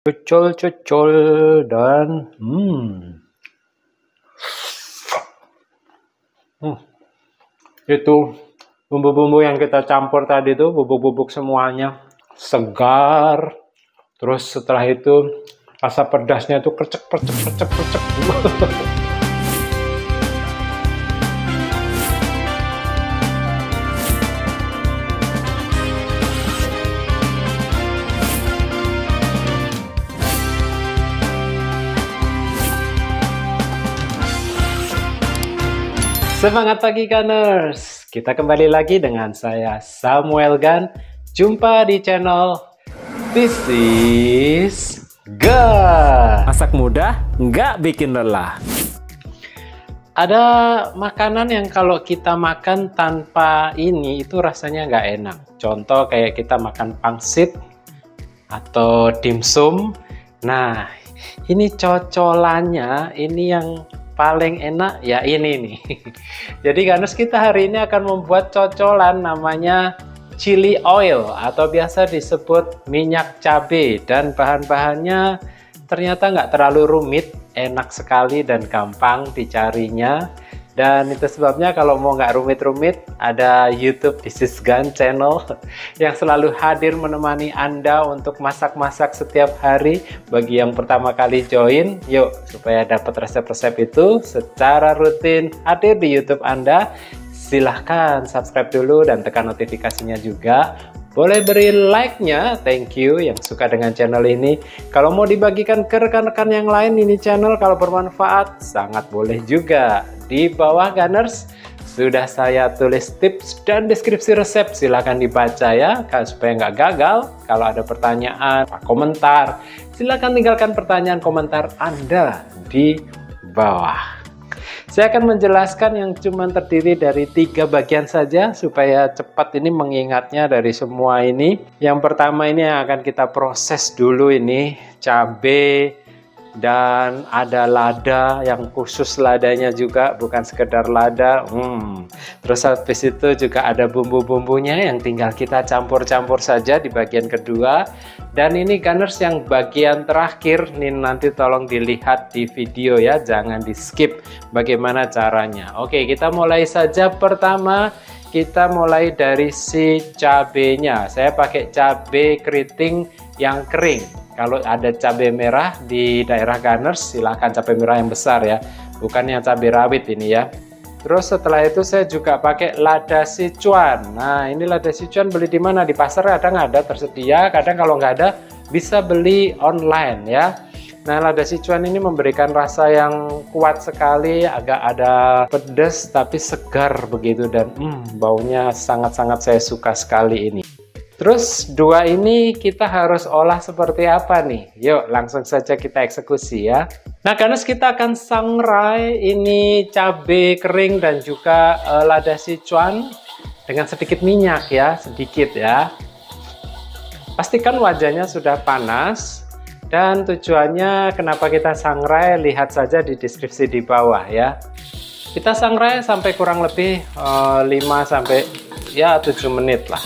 Cucul-cucul dan itu bumbu-bumbu yang kita campur tadi itu bubuk-bubuk semuanya segar. Terus setelah itu rasa pedasnya itu kercek. Semangat pagi Gunners, kita kembali lagi dengan saya Samuel Gun. Jumpa di channel This is Gun. Masak mudah, nggak bikin lelah. Ada makanan yang kalau kita makan tanpa ini itu rasanya nggak enak. Contoh kayak kita makan pangsit atau dimsum. Nah, ini cocolannya, ini yang paling enak ya ini nih. Jadi Gunners, kita hari ini akan membuat cocolan namanya chili oil atau biasa disebut minyak cabai, dan bahan-bahannya ternyata nggak terlalu rumit, enak sekali dan gampang dicarinya. Dan itu sebabnya kalau mau nggak rumit-rumit, ada YouTube This is Gun channel yang selalu hadir menemani Anda untuk masak-masak setiap hari. Bagi yang pertama kali join, yuk supaya dapat resep-resep itu secara rutin hadir di YouTube Anda. Silahkan subscribe dulu dan tekan notifikasinya juga. Boleh beri like-nya, thank you yang suka dengan channel ini. Kalau mau dibagikan ke rekan-rekan yang lain ini channel, kalau bermanfaat, sangat boleh juga. Di bawah Gunners, sudah saya tulis tips dan deskripsi resep, silahkan dibaca ya, supaya nggak gagal. Kalau ada pertanyaan, komentar, silahkan tinggalkan pertanyaan komentar Anda di bawah. Saya akan menjelaskan yang cuma terdiri dari 3 bagian saja supaya cepat ini mengingatnya dari semua ini. Yang pertama ini yang akan kita proses dulu ini cabai, dan ada lada yang khusus, ladanya juga bukan sekedar lada. Terus habis itu juga ada bumbu-bumbunya yang tinggal kita campur-campur saja di bagian kedua. Dan ini Gunners yang bagian terakhir nih, nanti tolong dilihat di video ya, jangan di skip bagaimana caranya. Oke, kita mulai saja. Pertama kita mulai dari si cabenya. Saya pakai cabai keriting yang kering. Kalau ada cabai merah di daerah Gunners, silahkan cabai merah yang besar ya, bukan yang cabai rawit ini ya. Terus setelah itu saya juga pakai lada Sichuan. Nah, ini lada Sichuan beli di mana? Di pasar kadang ada tersedia, kadang kalau nggak ada bisa beli online ya. Nah, lada Sichuan ini memberikan rasa yang kuat sekali, agak ada pedas tapi segar begitu, dan baunya sangat-sangat saya suka sekali ini. Terus 2 ini kita harus olah seperti apa nih? Yuk langsung saja kita eksekusi ya. Nah Gunners, kita akan sangrai ini cabai kering dan juga lada Sichuan dengan sedikit minyak ya, sedikit ya. Pastikan wajahnya sudah panas, dan tujuannya kenapa kita sangrai lihat saja di deskripsi di bawah ya. Kita sangrai sampai kurang lebih 5 sampai 7 menit lah.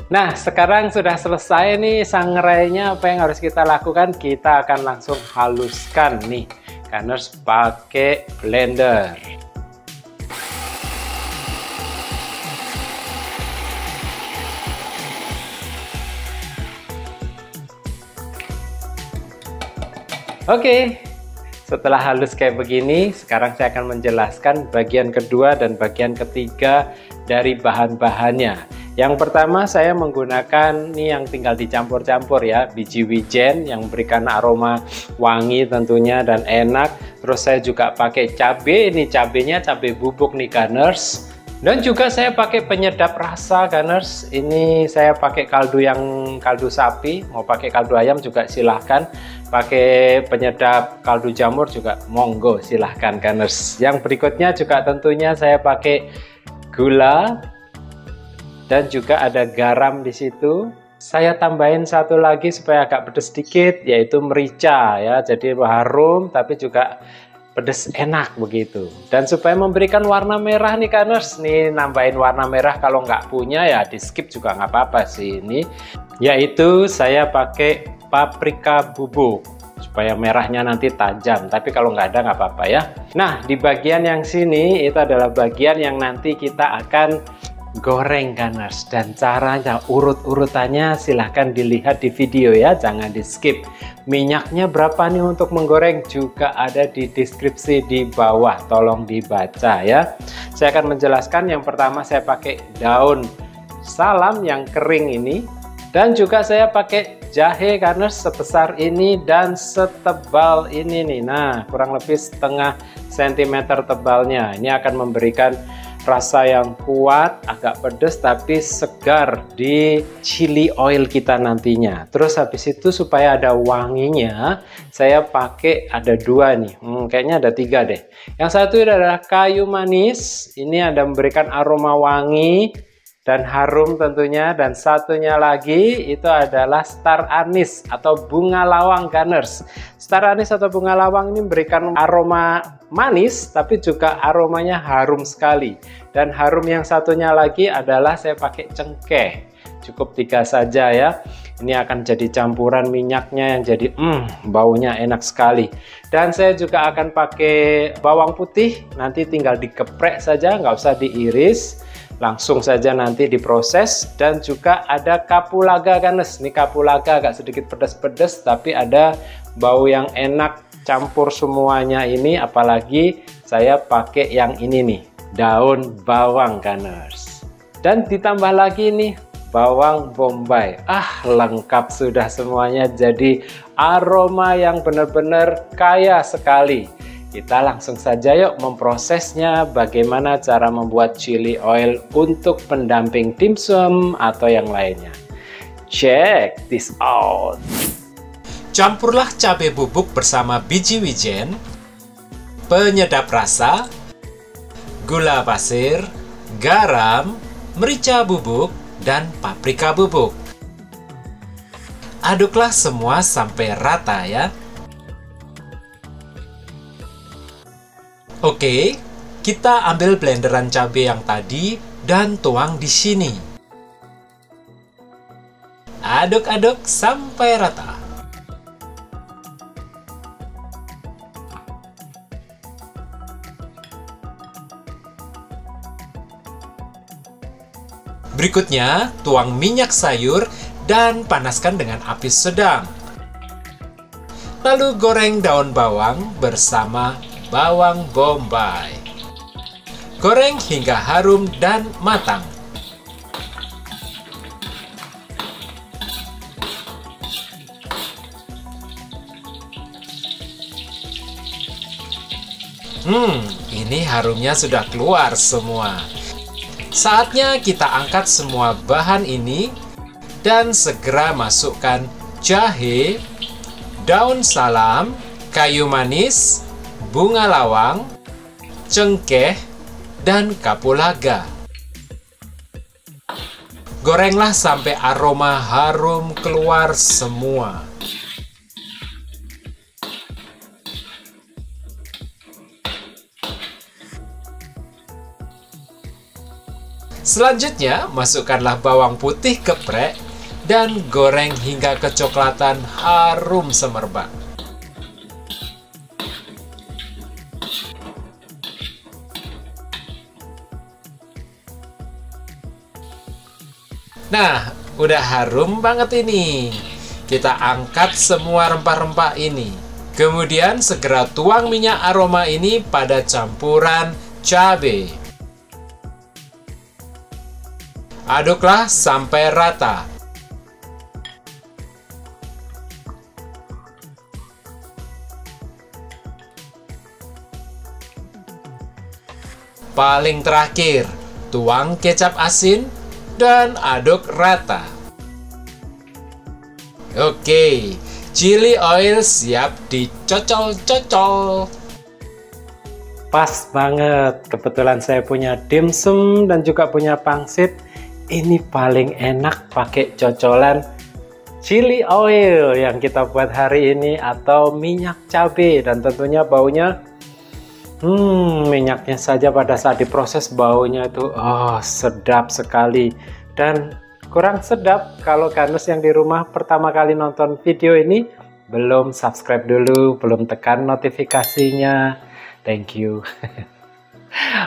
Nah, sekarang sudah selesai nih sangrainya. Apa yang harus kita lakukan? Kita akan langsung haluskan nih Gunners pakai blender. Oke, setelah halus kayak begini, sekarang saya akan menjelaskan bagian kedua dan bagian ketiga dari bahan-bahannya. Yang pertama saya menggunakan ini yang tinggal dicampur-campur ya, biji wijen yang memberikan aroma wangi tentunya dan enak. Terus saya juga pakai cabai, ini cabainya cabai bubuk nih Gunners. Dan juga saya pakai penyedap rasa Gunners. Ini saya pakai kaldu sapi, mau pakai kaldu ayam juga silahkan. Pakai penyedap kaldu jamur juga monggo silahkan Gunners. Yang berikutnya juga tentunya saya pakai gula. Dan juga ada garam di situ. Saya tambahin satu lagi supaya agak pedas sedikit, yaitu merica ya. Jadi harum tapi juga pedas enak begitu. Dan supaya memberikan warna merah nih Kaners, nih nambahin warna merah, kalau nggak punya ya di skip juga nggak apa-apa sih ini. Yaitu saya pakai paprika bubuk supaya merahnya nanti tajam, tapi kalau nggak ada nggak apa-apa ya. Nah, di bagian yang sini itu adalah bagian yang nanti kita akan goreng Kaners, dan caranya urut-urutannya silahkan dilihat di video ya, jangan di skip. Minyaknya berapa nih untuk menggoreng juga ada di deskripsi di bawah, tolong dibaca ya. Saya akan menjelaskan. Yang pertama saya pakai daun salam yang kering ini, dan juga saya pakai jahe Kaners sebesar ini dan setebal ini nih. Nah, kurang lebih setengah sentimeter tebalnya. Ini akan memberikan rasa yang kuat, agak pedas tapi segar di chili oil kita nantinya. Terus habis itu supaya ada wanginya, saya pakai ada dua nih, kayaknya ada tiga deh. Yang satu adalah kayu manis, ini ada memberikan aroma wangi dan harum tentunya. Dan satunya lagi itu adalah star anise atau bunga lawang Kaners. Star anise atau bunga lawang ini memberikan aroma manis tapi juga aromanya harum sekali. Dan harum yang satunya lagi adalah saya pakai cengkeh, cukup 3 saja ya. Ini akan jadi campuran minyaknya yang jadi baunya enak sekali. Dan saya juga akan pakai bawang putih, nanti tinggal dikeprek saja, nggak usah diiris, langsung saja nanti diproses. Dan juga ada kapulaga Kaners. Ini kapulaga agak sedikit pedas-pedas tapi ada bau yang enak campur semuanya ini. Apalagi saya pakai yang ini nih, daun bawang Kaners. Dan ditambah lagi nih bawang bombay. Lengkap sudah semuanya, jadi aroma yang benar-benar kaya sekali. Kita langsung saja yuk memprosesnya, bagaimana cara membuat chili oil untuk pendamping dimsum atau yang lainnya. Check this out. Campurlah cabai bubuk bersama biji wijen, penyedap rasa, gula pasir, garam, merica bubuk, dan paprika bubuk. Aduklah semua sampai rata ya. Oke, kita ambil blenderan cabai yang tadi dan tuang di sini. Aduk-aduk sampai rata. Berikutnya, tuang minyak sayur dan panaskan dengan api sedang. Lalu goreng daun bawang bersama bawang bombay. Goreng hingga harum dan matang. Ini harumnya sudah keluar semua. Saatnya kita angkat semua bahan ini dan segera masukkan jahe, daun salam, kayu manis, bunga lawang, cengkeh, dan kapulaga. Gorenglah sampai aroma harum keluar semua. Selanjutnya, masukkanlah bawang putih geprek dan goreng hingga kecoklatan harum semerbak. Nah, udah harum banget ini. Kita angkat semua rempah-rempah ini. Kemudian segera tuang minyak aroma ini pada campuran cabai. Aduklah sampai rata. Paling terakhir, tuang kecap asin dan aduk rata. Oke, chili oil siap dicocol-cocol. Pas banget, kebetulan saya punya dimsum dan juga punya pangsit. Ini paling enak pakai cocolan chili oil yang kita buat hari ini atau minyak cabai, dan tentunya baunya Minyaknya saja pada saat diproses baunya itu sedap sekali. Dan kurang sedap kalau Gunners yang di rumah pertama kali nonton video ini belum subscribe dulu, belum tekan notifikasinya. Thank you.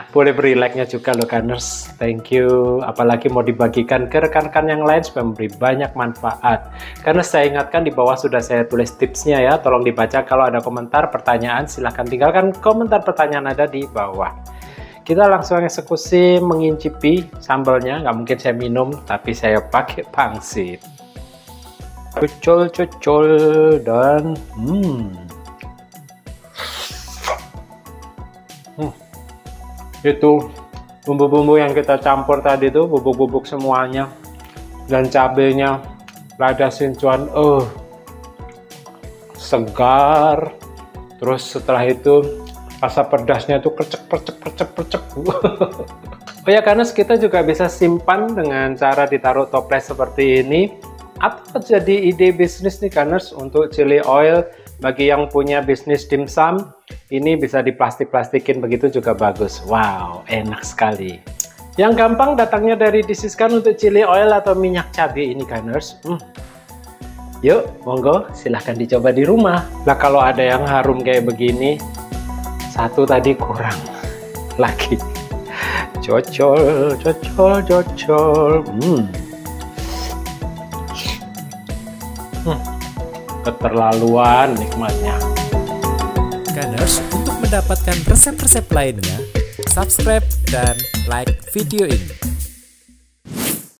Boleh beri like-nya juga loh Gunners. Thank you. Apalagi mau dibagikan ke rekan-rekan yang lain supaya memberi banyak manfaat. Karena saya ingatkan di bawah sudah saya tulis tipsnya ya. Tolong dibaca. Kalau ada komentar, pertanyaan, silahkan tinggalkan komentar pertanyaan ada di bawah. Kita langsung eksekusi mengincipi sambalnya. Nggak mungkin saya minum, tapi saya pakai pangsit. Cocol dan itu bumbu-bumbu yang kita campur tadi tuh, bubuk-bubuk semuanya dan cabenya, lada sichuan, segar. Terus setelah itu rasa pedasnya tuh percek. Oh ya, karena kita juga bisa simpan dengan cara ditaruh toples seperti ini, atau jadi ide bisnis nih Gunners untuk chili oil. Bagi yang punya bisnis dimsum, ini bisa diplastik-plastikin begitu juga bagus. Wow, enak sekali. Yang gampang datangnya dari Disiskan untuk chili oil atau minyak cabai ini Gunners. Yuk, monggo silahkan dicoba di rumah. Nah, kalau ada yang harum kayak begini, satu tadi kurang lagi. Cocol. Keterlaluan nikmatnya. Gunners, untuk mendapatkan resep-resep lainnya, subscribe dan like video ini.